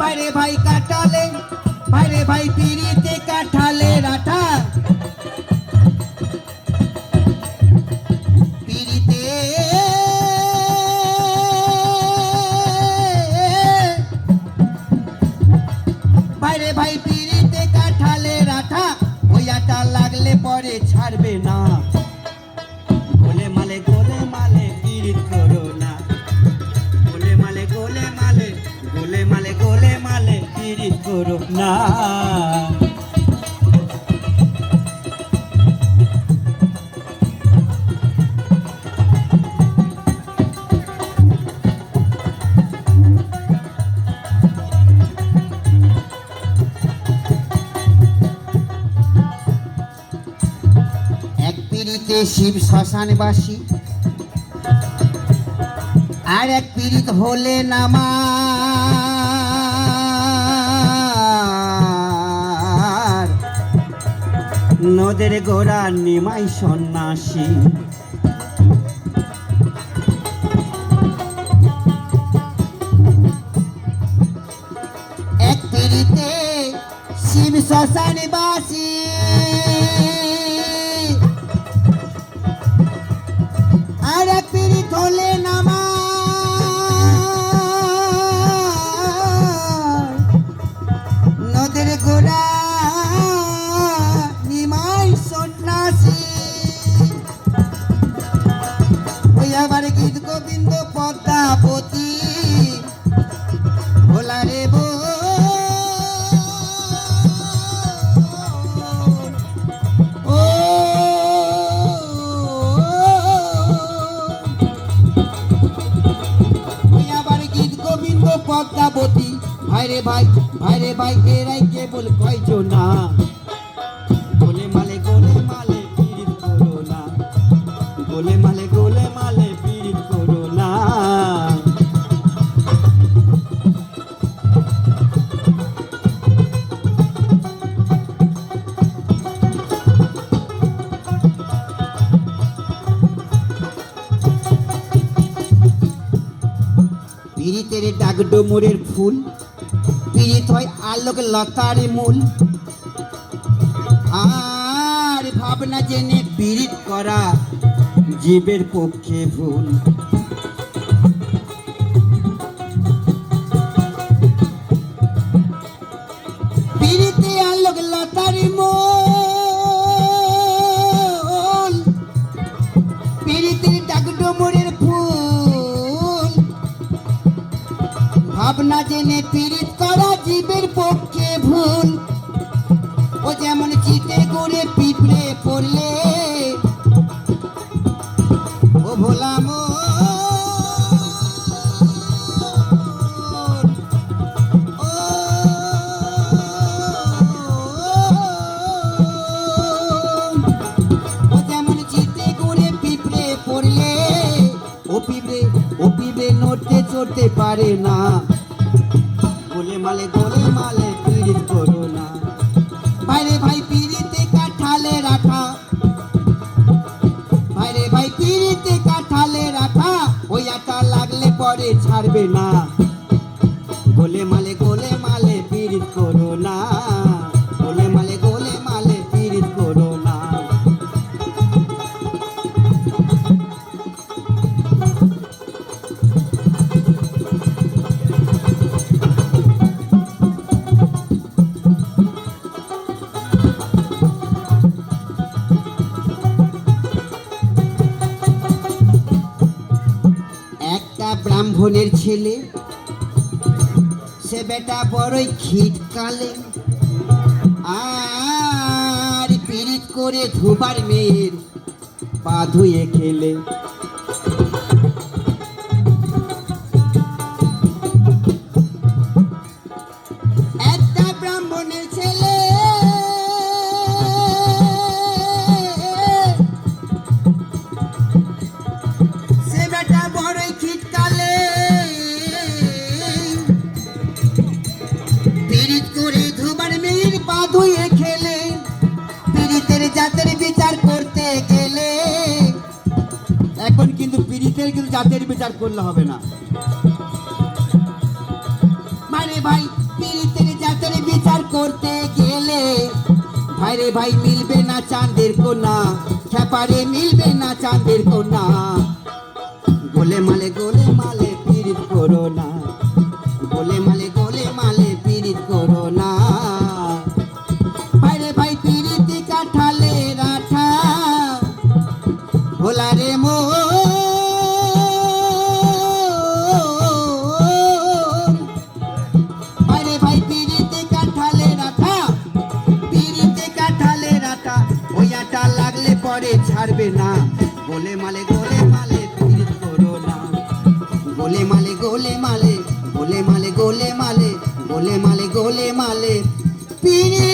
বাইরে ভাই কাটালে, বাইরে ভাই পিড়িতে কাঠালে রাঠা, পিড়িতে বাইরে ভাই পিড়িতে কাঠালে রাঠা, ওই আটা লাগলে পরে ছাড়বে না। গোলে মালে পিড়িত করো না, গোলে মালে পিড়িত করো না। এক পিড়িতে শিব শ্মশানবাসী, আর এক পিড়িত হলে নামা, নদের গোড়া নিমাই সন্ন্যাসী। এক পিড়িতে শিব শ্মশানবাসী, আর এক পিড়িত হলে নামা, নদের গোড়া নিমাই সন্ন্যাসী। ওই আবার গীত গোবিন্দ পদ্মাবতী, ভোলা রে পদ্মাবতী। ভাইরে ভাই এরাই কেবল কয়জনা, গোলে মালে পিড়িত করো না, গোলে মালে পিড়িত করো না। পিড়িতের ডাক ডোমরের ফুল, পিড়িত হয় আলোক লতার মূল, আর ভাবনা জেনে পিড়িত করা জীবের পক্ষে ভুল। পিড়িতে আলোক লতার মূল, পিড়িতের ডাক ডোমরের ফুল, ভাবনা জেনে পিড়িত করা জীবের পক্ষে ভুল। ও যেমন চিতে করে পিঁপড়ে পড়লে, ও ভোলা ও যেমন চিতে করে পিঁপড়ে পড়লে, ও পিঁপড়ে নড়তে চড়তে পারে না। গোলে মালে পিড়িত করো না, বাইরে ভাই পিড়িতে কাঠালে রাখা, বাইরে ভাই পিড়িতে কাঠালে রাখা, ওই আটা লাগলে পরে ছাড়বে না। গোলে মালে পিড়িত করো না, গোলে মালে পিড়িত করো না। ব্রাহ্মণের ছেলে, সে বেটা বড়ই খিটকালে, আর পিড়িত করে ধুবার মেয়ের পা ধুয়ে খেলে। একটা ব্রাহ্মণের ছেলে, সে বেটা বড়ই খিটকালে, পিড়িত করে ধুবার মেয়ের পা ধুয়ে খেলে। পিড়িতের জাতের বিচার করতে গেলে, এখন কিন্তু পিড়িতের জাতের বিচার করলে হবে না। মানে ভাই আরে ভাই মিলবে না চাঁদের কোনা, খেপারে মিলবে না চাঁদের কোনা। গোলে মালে পিরিত করো না, গোলে মালে পিরিত করো না। আরে ভাই পিরিতি কাঠালে রাঠা, ভোলা রে মো পরে ছাড়বে না। গোলে মালে পিরিত করো না, গোলে মালে পিরিত